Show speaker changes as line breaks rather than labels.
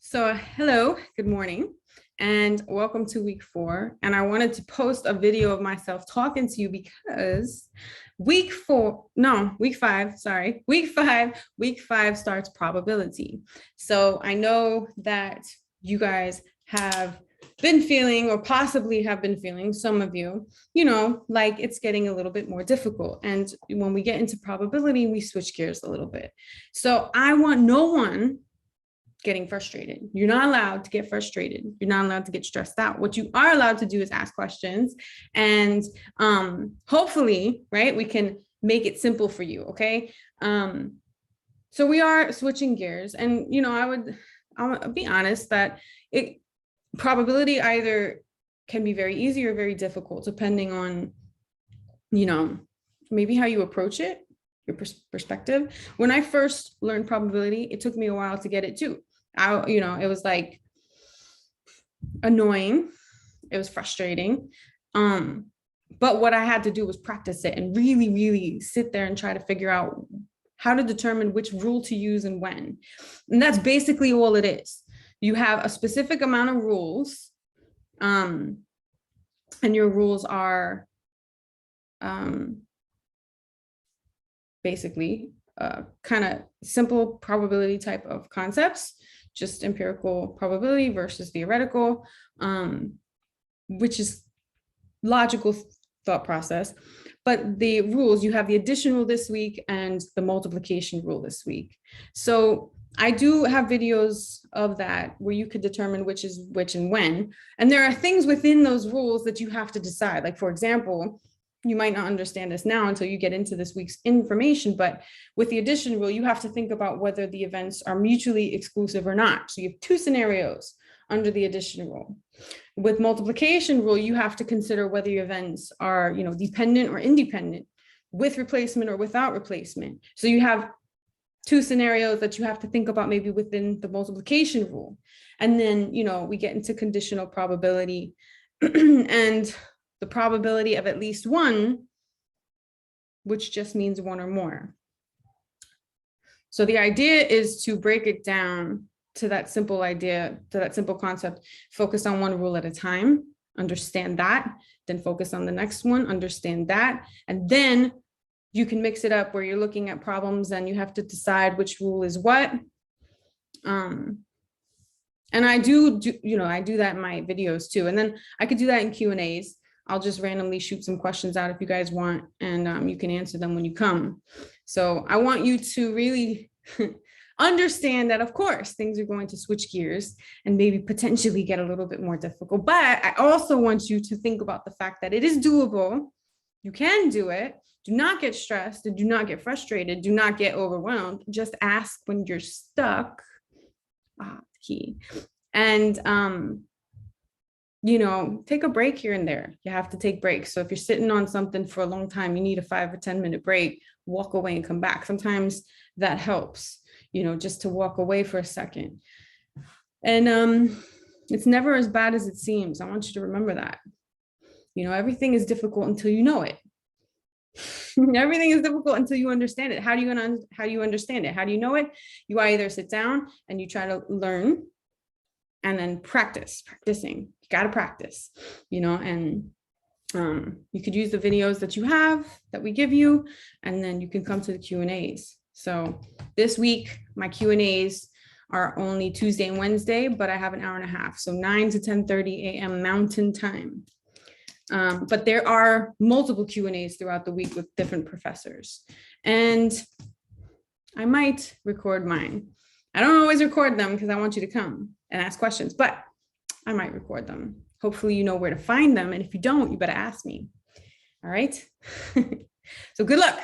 So hello, good morning, and welcome to week 4. And I wanted to post a video of myself talking to you because week 5 starts probability. So I know that you guys have been feeling, or possibly have been feeling, some of you, like it's getting a little bit more difficult. And when we get into probability, we switch gears a little bit. So I want no one getting frustrated. You're not allowed to get frustrated. You're not allowed to get stressed out. What you are allowed to do is ask questions, and hopefully, right, we can make it simple for you. Okay. So we are switching gears, and I'll be honest that probability either can be very easy or very difficult, depending on, maybe how you approach it, your perspective. When I first learned probability, it took me a while to get it too. It was like annoying. It was frustrating. But what I had to do was practice it and really, really sit there and try to figure out how to determine which rule to use and when. And that's basically all it is. You have a specific amount of rules, and your rules are basically kind of simple probability type of concepts, just empirical probability versus theoretical, which is logical thought process. But the rules, you have the addition rule this week and the multiplication rule this week. So I do have videos of that where you could determine which is which and when. And there are things within those rules that you have to decide. Like, for example, you might not understand this now until you get into this week's information, but with the addition rule, you have to think about whether the events are mutually exclusive or not. So you have two scenarios under the addition rule. With multiplication rule, you have to consider whether your events are, dependent or independent, with replacement or without replacement. So you have two scenarios that you have to think about maybe within the multiplication rule. And then, we get into conditional probability and the probability of at least one, which just means one or more. So the idea is to break it down to that simple idea, to that simple concept, focus on one rule at a time, understand that, then focus on the next one, understand that, and then you can mix it up where you're looking at problems and you have to decide which rule is what. And I do that in my videos too. And then I could do that in Q&As. I'll just randomly shoot some questions out if you guys want, and you can answer them when you come. So I want you to really understand that, of course, things are going to switch gears and maybe potentially get a little bit more difficult. But I also want you to think about the fact that it is doable. You can do it. Do not get stressed, and do not get frustrated. Do not get overwhelmed. Just ask when you're stuck. Key. And take a break here and there. You have to take breaks. So if you're sitting on something for a long time, you need a 5 or 10 minute break, walk away and come back. Sometimes that helps, just to walk away for a second. And it's never as bad as it seems. I want you to remember that. Everything is difficult until you know it. Everything is difficult until you understand it. How do you understand it? How do you know it? You either sit down and you try to learn, and then practicing. You got to practice, and you could use the videos that you have that we give you, and then you can come to the Q&As. So this week, my Q&As are only Tuesday and Wednesday, but I have an hour and a half. So 9 to 10:30 a.m. Mountain Time. But there are multiple Q&As throughout the week with different professors. And I might record mine. I don't always record them because I want you to come and ask questions, but I might record them. Hopefully you know where to find them. And if you don't, you better ask me. All right. So good luck.